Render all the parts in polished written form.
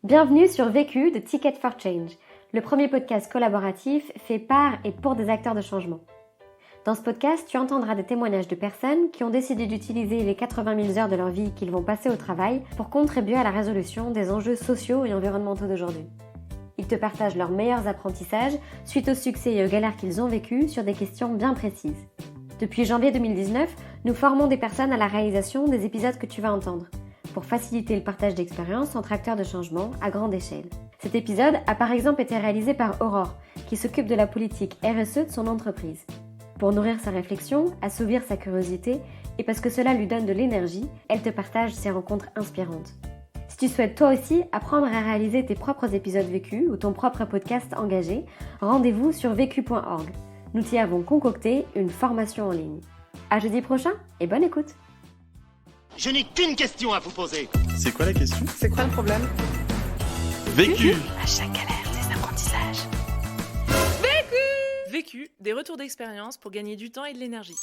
Bienvenue sur Vécu de Ticket for Change, le premier podcast collaboratif fait par et pour des acteurs de changement. Dans ce podcast, tu entendras des témoignages de personnes qui ont décidé d'utiliser les 80 000 heures de leur vie qu'ils vont passer au travail pour contribuer à la résolution des enjeux sociaux et environnementaux d'aujourd'hui. Ils te partagent leurs meilleurs apprentissages suite aux succès et aux galères qu'ils ont vécus sur des questions bien précises. Depuis janvier 2019, nous formons des personnes à la réalisation des épisodes que tu vas entendre, pour faciliter le partage d'expériences entre acteurs de changement à grande échelle. Cet épisode a par exemple été réalisé par Aurore, qui s'occupe de la politique RSE de son entreprise. Pour nourrir sa réflexion, assouvir sa curiosité, et parce que cela lui donne de l'énergie, elle te partage ses rencontres inspirantes. Si tu souhaites toi aussi apprendre à réaliser tes propres épisodes vécus ou ton propre podcast engagé, rendez-vous sur vécu.org. Nous t'y avons concocté une formation en ligne. À jeudi prochain et bonne écoute. Je n'ai qu'une question à vous poser. C'est quoi la question? C'est quoi le problème? Vécu. À chaque galère, des apprentissages. Vécu, des retours d'expérience pour gagner du temps et de l'énergie.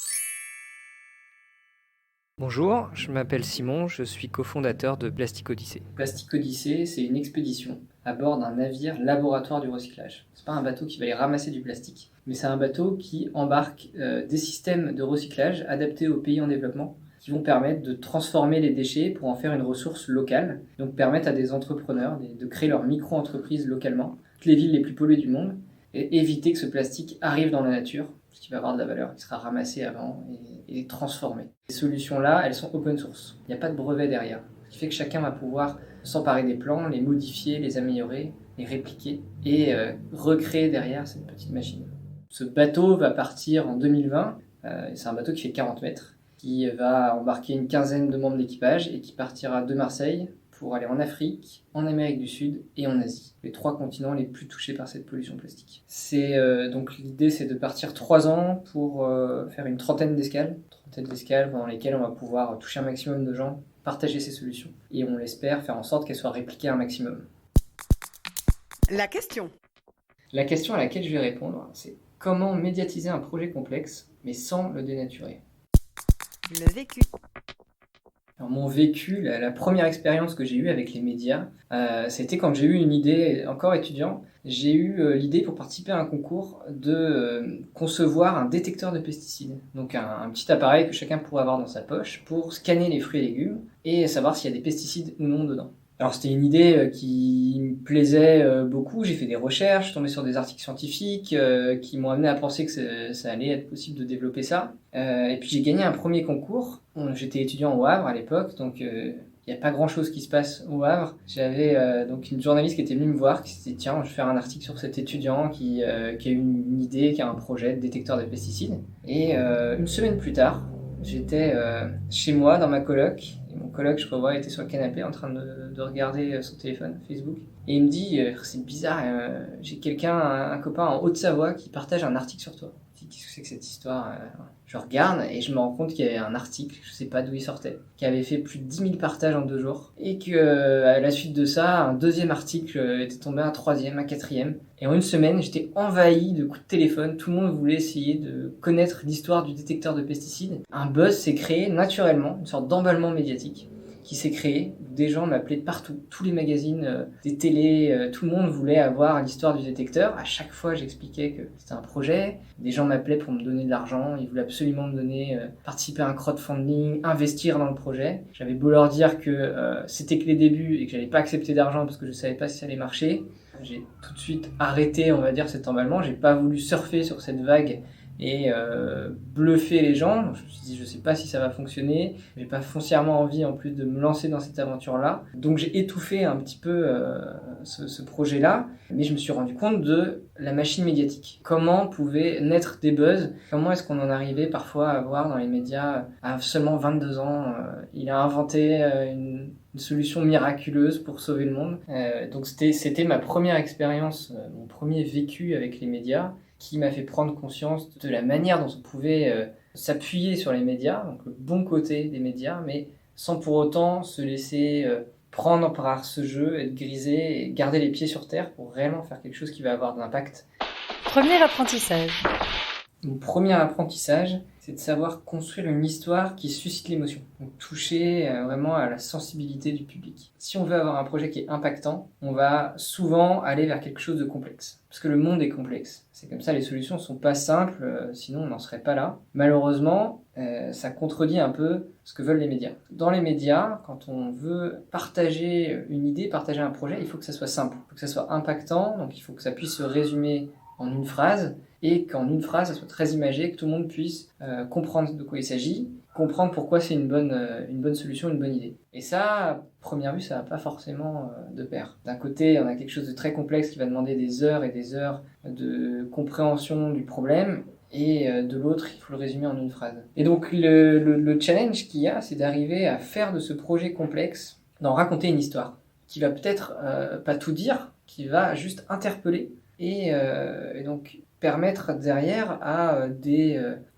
Bonjour, je m'appelle Simon, je suis cofondateur de Plastic Odyssey. Plastic Odyssey, c'est une expédition à bord d'un navire laboratoire du recyclage. C'est pas un bateau qui va aller ramasser du plastique, mais c'est un bateau qui embarque des systèmes de recyclage adaptés aux pays en développement qui vont permettre de transformer les déchets pour en faire une ressource locale, donc permettre à des entrepreneurs de créer leur micro-entreprise localement, toutes les villes les plus polluées du monde, et éviter que ce plastique arrive dans la nature, parce qu'il va avoir de la valeur, il sera ramassé avant et transformé. Ces solutions-là, elles sont open source, il n'y a pas de brevet derrière, ce qui fait que chacun va pouvoir s'emparer des plans, les modifier, les améliorer, les répliquer, et recréer derrière cette petite machine. Ce bateau va partir en 2020, c'est un bateau qui fait 40 mètres, qui va embarquer une quinzaine de membres d'équipage et qui partira de Marseille pour aller en Afrique, en Amérique du Sud et en Asie, les 3 continents les plus touchés par cette pollution plastique. Donc l'idée, c'est de partir 3 ans pour faire une trentaine d'escales pendant lesquelles on va pouvoir toucher un maximum de gens, partager ces solutions et on l'espère faire en sorte qu'elles soient répliquées un maximum. La question à laquelle je vais répondre, c'est comment médiatiser un projet complexe mais sans le dénaturer. Le vécu. Alors, mon vécu, la première expérience que j'ai eue avec les médias, c'était quand j'ai eu une idée, encore étudiant, j'ai eu l'idée pour participer à un concours de concevoir un détecteur de pesticides. Donc un petit appareil que chacun pourrait avoir dans sa poche pour scanner les fruits et légumes et savoir s'il y a des pesticides ou non dedans. Alors c'était une idée qui me plaisait beaucoup, j'ai fait des recherches, je suis tombé sur des articles scientifiques qui m'ont amené à penser que ça allait être possible de développer ça. Et puis j'ai gagné un premier concours, j'étais étudiant au Havre à l'époque, donc il n'y a pas grand chose qui se passe au Havre. J'avais donc une journaliste qui était venue me voir, qui s'est dit tiens, je vais faire un article sur cet étudiant qui a eu une idée, qui a un projet de détecteur de pesticides. Et une semaine plus tard, j'étais chez moi dans ma coloc, et mon coloc, je revois, était sur le canapé en train de regarder son téléphone, Facebook, et il me dit c'est bizarre, j'ai un copain en Haute-Savoie qui partage un article sur toi. Je dis qu'est-ce que c'est que cette histoire? Je regarde et je me rends compte qu'il y avait un article, je sais pas d'où il sortait, qui avait fait plus de 10 000 partages en 2 jours, et que à la suite de ça, un deuxième article était tombé, un troisième, un quatrième, et en une semaine, j'étais envahi de coups de téléphone, tout le monde voulait essayer de connaître l'histoire du détecteur de pesticides. Un buzz s'est créé naturellement, une sorte d'emballement médiatique qui s'est créé, des gens m'appelaient de partout, tous les magazines, des télés, tout le monde voulait avoir l'histoire du détecteur. À chaque fois, j'expliquais que c'était un projet, des gens m'appelaient pour me donner de l'argent, ils voulaient absolument me donner, participer à un crowdfunding, investir dans le projet. J'avais beau leur dire que c'était que les débuts et que j'allais pas accepter d'argent parce que je savais pas si ça allait marcher. J'ai tout de suite arrêté, on va dire, cet emballement, j'ai pas voulu surfer sur cette vague et bluffer les gens. Donc, je me suis dit je sais pas si ça va fonctionner, j'ai pas foncièrement envie en plus de me lancer dans cette aventure là, donc j'ai étouffé un petit peu ce projet là, mais je me suis rendu compte de la machine médiatique, comment pouvaient naître des buzz, comment est-ce qu'on en arrivait parfois à voir dans les médias à seulement 22 ans il a inventé une solution miraculeuse pour sauver le monde. Donc c'était ma première expérience, mon premier vécu avec les médias, qui m'a fait prendre conscience de la manière dont on pouvait s'appuyer sur les médias, donc le bon côté des médias, mais sans pour autant se laisser prendre par ce jeu, être grisé et garder les pieds sur terre pour réellement faire quelque chose qui va avoir de l'impact. Premier apprentissage. Mon premier apprentissage, c'est de savoir construire une histoire qui suscite l'émotion. Donc toucher vraiment à la sensibilité du public. Si on veut avoir un projet qui est impactant, on va souvent aller vers quelque chose de complexe. Parce que le monde est complexe. C'est comme ça, les solutions ne sont pas simples, sinon on n'en serait pas là. Malheureusement, ça contredit un peu ce que veulent les médias. Dans les médias, quand on veut partager une idée, partager un projet, il faut que ça soit simple. Il faut que ça soit impactant, donc il faut que ça puisse se résumer en une phrase, et qu'en une phrase, ça soit très imagé, que tout le monde puisse comprendre de quoi il s'agit, comprendre pourquoi c'est une bonne solution, une bonne idée. Et ça, à première vue, ça va pas forcément de pair. D'un côté, on a quelque chose de très complexe qui va demander des heures et des heures de compréhension du problème, et de l'autre, il faut le résumer en une phrase. Et donc, le challenge qu'il y a, c'est d'arriver à faire de ce projet complexe, d'en raconter une histoire, qui va peut-être pas tout dire, qui va juste interpeller, et donc permettre derrière à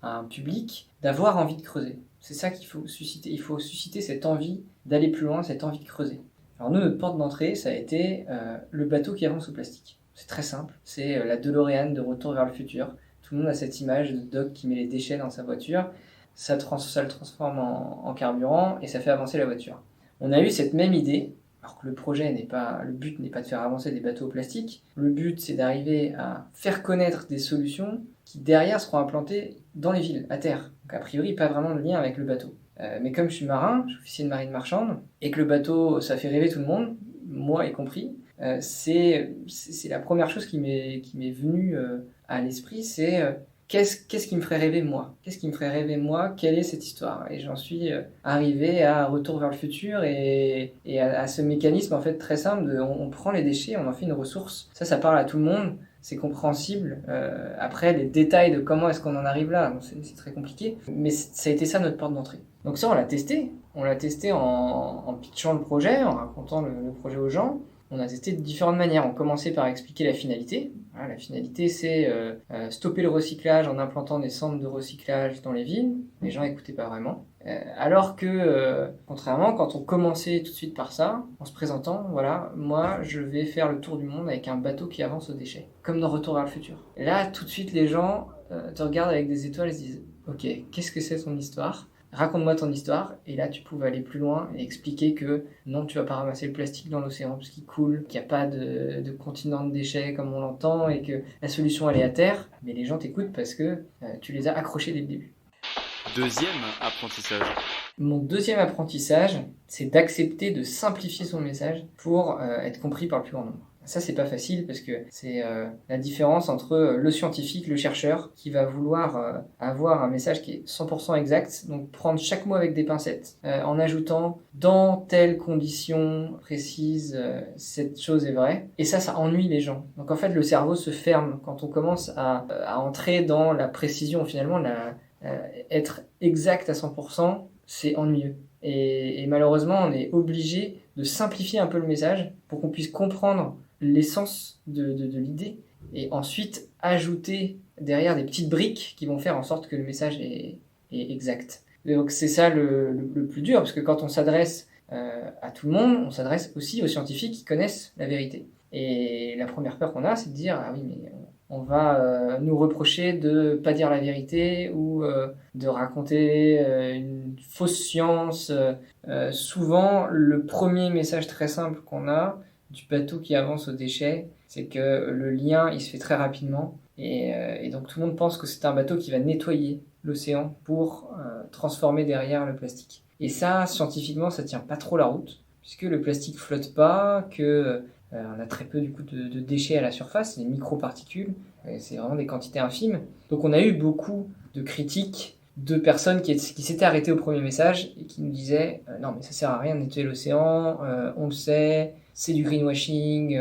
un public d'avoir envie de creuser. C'est ça qu'il faut susciter. Il faut susciter cette envie d'aller plus loin, cette envie de creuser. Alors nous, notre porte d'entrée, ça a été le bateau qui avance au plastique. C'est très simple. C'est la DeLorean de Retour vers le futur. Tout le monde a cette image de Doc qui met les déchets dans sa voiture. Ça le transforme en carburant et ça fait avancer la voiture. On a eu cette même idée. Alors que le but n'est pas de faire avancer des bateaux au plastique. Le but, c'est d'arriver à faire connaître des solutions qui, derrière, seront implantées dans les villes, à terre. Donc, a priori, pas vraiment de lien avec le bateau. Mais comme je suis marin, je suis officier de marine marchande, et que le bateau, ça fait rêver tout le monde, moi y compris, c'est la première chose qui m'est venue à l'esprit, c'est... Qu'est-ce qui me ferait rêver moi ? Qu'est-ce qui me ferait rêver moi ? Quelle est cette histoire ? Et j'en suis arrivé à Retour vers le futur et à ce mécanisme en fait très simple de on prend les déchets, on en fait une ressource. Ça parle à tout le monde, c'est compréhensible. Après, les détails de comment est-ce qu'on en arrive là, c'est très compliqué. Mais ça a été ça notre porte d'entrée. Donc ça, on l'a testé. On l'a testé en pitchant le projet, en racontant le projet aux gens. On a testé de différentes manières. On commençait par expliquer la finalité. Voilà, la finalité, c'est stopper le recyclage en implantant des centres de recyclage dans les villes. Les gens n'écoutaient pas vraiment. Alors que, contrairement, quand on commençait tout de suite par ça, en se présentant, voilà, moi, je vais faire le tour du monde avec un bateau qui avance aux déchets. Comme dans Retour vers le futur. Et là, tout de suite, les gens te regardent avec des étoiles et se disent « Ok, qu'est-ce que c'est ton histoire ? Raconte-moi ton histoire », et là tu pouvais aller plus loin et expliquer que non, tu vas pas ramasser le plastique dans l'océan parce qu'il coule, qu'il n'y a pas de continent de déchets comme on l'entend et que la solution elle est à terre, mais les gens t'écoutent parce que tu les as accrochés dès le début. Deuxième apprentissage. Mon deuxième apprentissage, c'est d'accepter de simplifier son message pour être compris par le plus grand nombre. Ça, c'est pas facile parce que c'est la différence entre le scientifique, le chercheur, qui va vouloir avoir un message qui est 100% exact, donc prendre chaque mot avec des pincettes, en ajoutant dans telle condition précise, cette chose est vraie. Et ça ennuie les gens. Donc en fait, le cerveau se ferme quand on commence à entrer dans la précision. Finalement, être exact à 100%, c'est ennuyeux. Et malheureusement, on est obligé de simplifier un peu le message pour qu'on puisse comprendre l'essence de l'idée et ensuite ajouter derrière des petites briques qui vont faire en sorte que le message est exact. Et donc c'est ça le plus dur, parce que quand on s'adresse à tout le monde, on s'adresse aussi aux scientifiques qui connaissent la vérité. Et la première peur qu'on a, c'est de dire « Ah oui, mais on va nous reprocher de pas dire la vérité ou de raconter une fausse science. » Souvent, le premier message très simple qu'on a du bateau qui avance aux déchets, c'est que le lien, il se fait très rapidement. Et donc tout le monde pense que c'est un bateau qui va nettoyer l'océan pour transformer derrière le plastique. Et ça, scientifiquement, ça tient pas trop la route, puisque le plastique flotte pas, que on a très peu du coup de déchets à la surface, des microparticules, c'est vraiment des quantités infimes. Donc on a eu beaucoup de critiques de personnes qui s'étaient arrêtées au premier message et qui nous disaient non mais ça sert à rien de nettoyer l'océan, on le sait, c'est du greenwashing,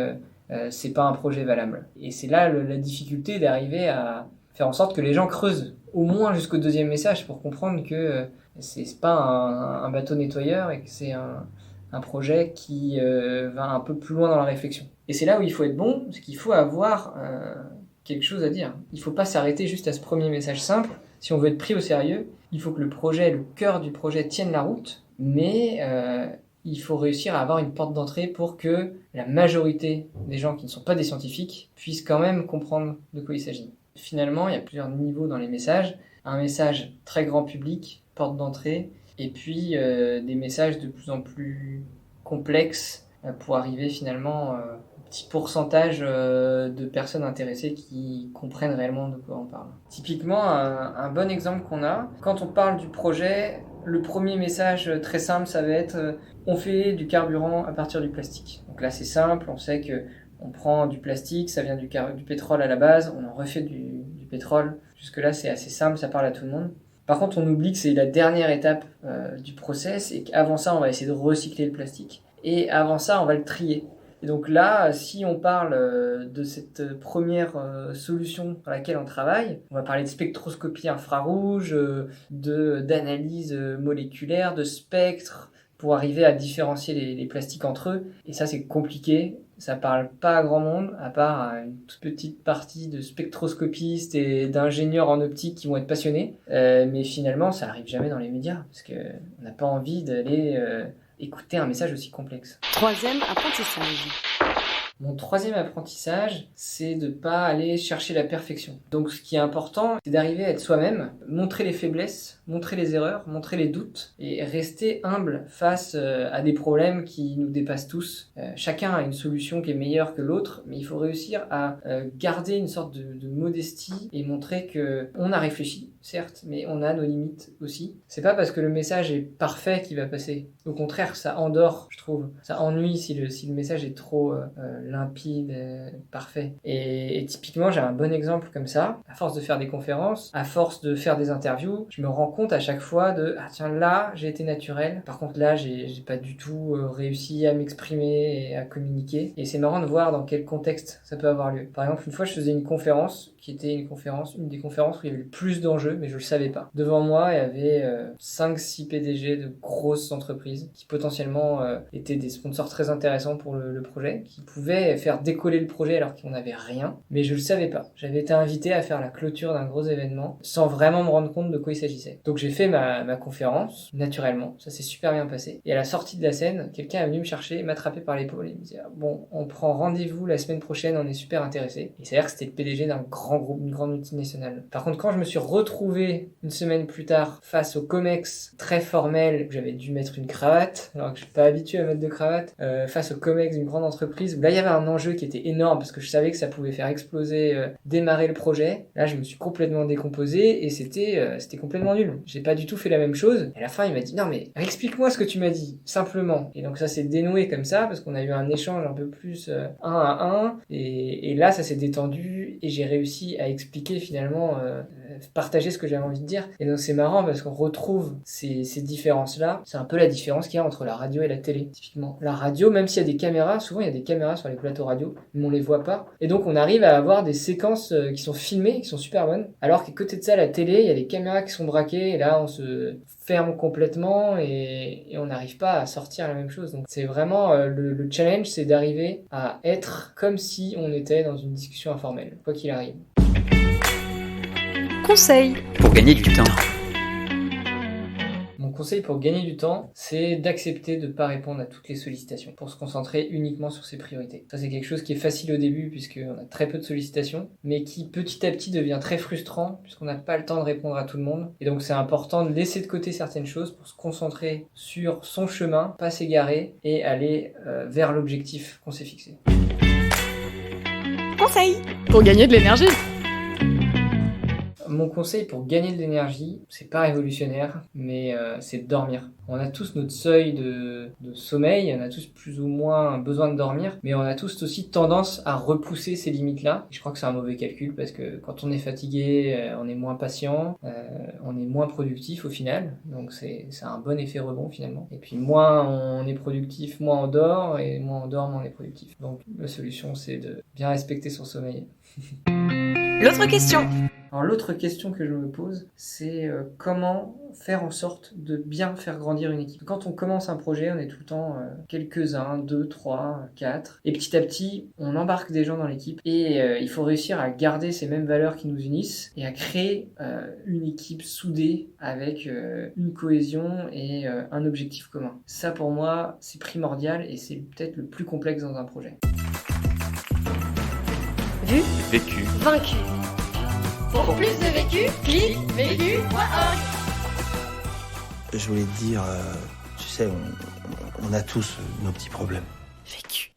c'est pas un projet valable. Et c'est là la difficulté d'arriver à faire en sorte que les gens creusent au moins jusqu'au deuxième message pour comprendre que c'est pas un bateau nettoyeur et que c'est un projet qui va un peu plus loin dans la réflexion. Et c'est là où il faut être bon, c'est qu'il faut avoir quelque chose à dire. Il faut pas s'arrêter juste à ce premier message simple. Si on veut être pris au sérieux, il faut que le cœur du projet tienne la route, mais il faut réussir à avoir une porte d'entrée pour que la majorité des gens qui ne sont pas des scientifiques puissent quand même comprendre de quoi il s'agit. Finalement, il y a plusieurs niveaux dans les messages. Un message très grand public, porte d'entrée, et puis des messages de plus en plus complexes pour arriver finalement au petit pourcentage de personnes intéressées qui comprennent réellement de quoi on parle. Typiquement, un bon exemple qu'on a, quand on parle du projet, le premier message très simple, ça va être on fait du carburant à partir du plastique. Donc là, c'est simple, on sait que on prend du plastique, ça vient du pétrole à la base, on en refait du pétrole. Jusque-là, c'est assez simple, ça parle à tout le monde. Par contre, on oublie que c'est la dernière étape du process et qu'avant ça, on va essayer de recycler le plastique. Et avant ça, on va le trier. Et donc là, si on parle de cette première solution dans laquelle on travaille, on va parler de spectroscopie infrarouge, d'analyse moléculaire, de spectre, pour arriver à différencier les plastiques entre eux. Et ça, c'est compliqué. Ça parle pas à grand monde, à part à une toute petite partie de spectroscopistes et d'ingénieurs en optique qui vont être passionnés. Mais finalement, ça arrive jamais dans les médias, parce qu'on n'a pas envie d'aller écouter un message aussi complexe. Troisième apprentissage. Mon troisième apprentissage, c'est de pas aller chercher la perfection. Donc ce qui est important, c'est d'arriver à être soi-même, montrer les faiblesses, montrer les erreurs, montrer les doutes et rester humble face à des problèmes qui nous dépassent tous. Chacun a une solution qui est meilleure que l'autre, mais il faut réussir à garder une sorte de modestie et montrer que on a réfléchi, certes, mais on a nos limites aussi. C'est pas parce que le message est parfait qu'il va passer. Au contraire, ça endort, je trouve. Ça ennuie si le message est trop limpide, parfait. Et typiquement, j'ai un bon exemple comme ça. À force de faire des conférences, à force de faire des interviews, je me rends compte à chaque fois ah tiens, là, j'ai été naturel. Par contre, là, j'ai pas du tout réussi à m'exprimer et à communiquer. Et c'est marrant de voir dans quel contexte ça peut avoir lieu. Par exemple, une fois, je faisais une conférence qui était une des conférences où il y avait le plus d'enjeux, mais je le savais pas. Devant moi, il y avait 5-6 PDG de grosses entreprises qui potentiellement étaient des sponsors très intéressants pour le projet, qui pouvaient faire décoller le projet alors qu'on n'avait rien, mais je le savais pas. J'avais été invité à faire la clôture d'un gros événement sans vraiment me rendre compte de quoi il s'agissait. Donc j'ai fait ma conférence, naturellement, ça s'est super bien passé. Et à la sortie de la scène, quelqu'un est venu me chercher, m'attraper par l'épaule et me disait bon, on prend rendez-vous la semaine prochaine, on est super intéressé. Et c'est-à-dire que c'était le PDG d'un grand groupe, une grande multinationale. Par contre, quand je me suis retrouvé une semaine plus tard face au COMEX très formel, où j'avais dû mettre une cravate, alors que je suis pas habitué à mettre de cravate, face au COMEX d'une grande entreprise, où là il y avait un enjeu qui était énorme parce que je savais que ça pouvait faire exploser, démarrer le projet. Là, je me suis complètement décomposé et c'était complètement nul. J'ai pas du tout fait la même chose. Et à la fin, il m'a dit non mais explique-moi ce que tu m'as dit, simplement. Et donc ça s'est dénoué comme ça parce qu'on a eu un échange un peu plus 1 à 1 et là ça s'est détendu et j'ai réussi à expliquer finalement, partager ce que j'avais envie de dire. Et donc c'est marrant parce qu'on retrouve ces différences-là. C'est un peu la différence qu'il y a entre la radio et la télé, typiquement. La radio, même s'il y a des caméras, souvent il y a des caméras sur les plateaux radio, mais on les voit pas. Et donc on arrive à avoir des séquences qui sont filmées, qui sont super bonnes. Alors qu'à côté de ça, la télé, il y a des caméras qui sont braquées et là on se ferme complètement et on n'arrive pas à sortir la même chose. Donc c'est vraiment le challenge, c'est d'arriver à être comme si on était dans une discussion informelle, quoi qu'il arrive. Conseil Pour gagner du temps. Mon conseil pour gagner du temps, c'est d'accepter de ne pas répondre à toutes les sollicitations pour se concentrer uniquement sur ses priorités. Ça, c'est quelque chose qui est facile au début puisqu'on a très peu de sollicitations, mais qui petit à petit devient très frustrant puisqu'on n'a pas le temps de répondre à tout le monde. Et donc, c'est important de laisser de côté certaines choses pour se concentrer sur son chemin, pas s'égarer et aller vers l'objectif qu'on s'est fixé. Conseil Pour gagner de l'énergie. Mon conseil pour gagner de l'énergie, c'est pas révolutionnaire, mais c'est de dormir. On a tous notre seuil de sommeil, on a tous plus ou moins besoin de dormir, mais on a tous aussi tendance à repousser ces limites-là. Et je crois que c'est un mauvais calcul parce que quand on est fatigué, on est moins patient, on est moins productif au final. Donc c'est un bon effet rebond finalement. Et puis moins on est productif, moins on dort, et moins on dort, moins on est productif. Donc la solution, c'est de bien respecter son sommeil. L'autre question. Alors l'autre question que je me pose, c'est comment faire en sorte de bien faire grandir une équipe. Quand on commence un projet, on est tout le temps quelques-uns, 2, 3, 4. Et petit à petit, on embarque des gens dans l'équipe. Et il faut réussir à garder ces mêmes valeurs qui nous unissent et à créer une équipe soudée avec une cohésion et un objectif commun. Ça pour moi, c'est primordial et c'est peut-être le plus complexe dans un projet. Vu, Vécu. vaincu. Pour plus de vécu, clique vécu.org. Je voulais te dire, tu sais, on a tous nos petits problèmes. Vécu.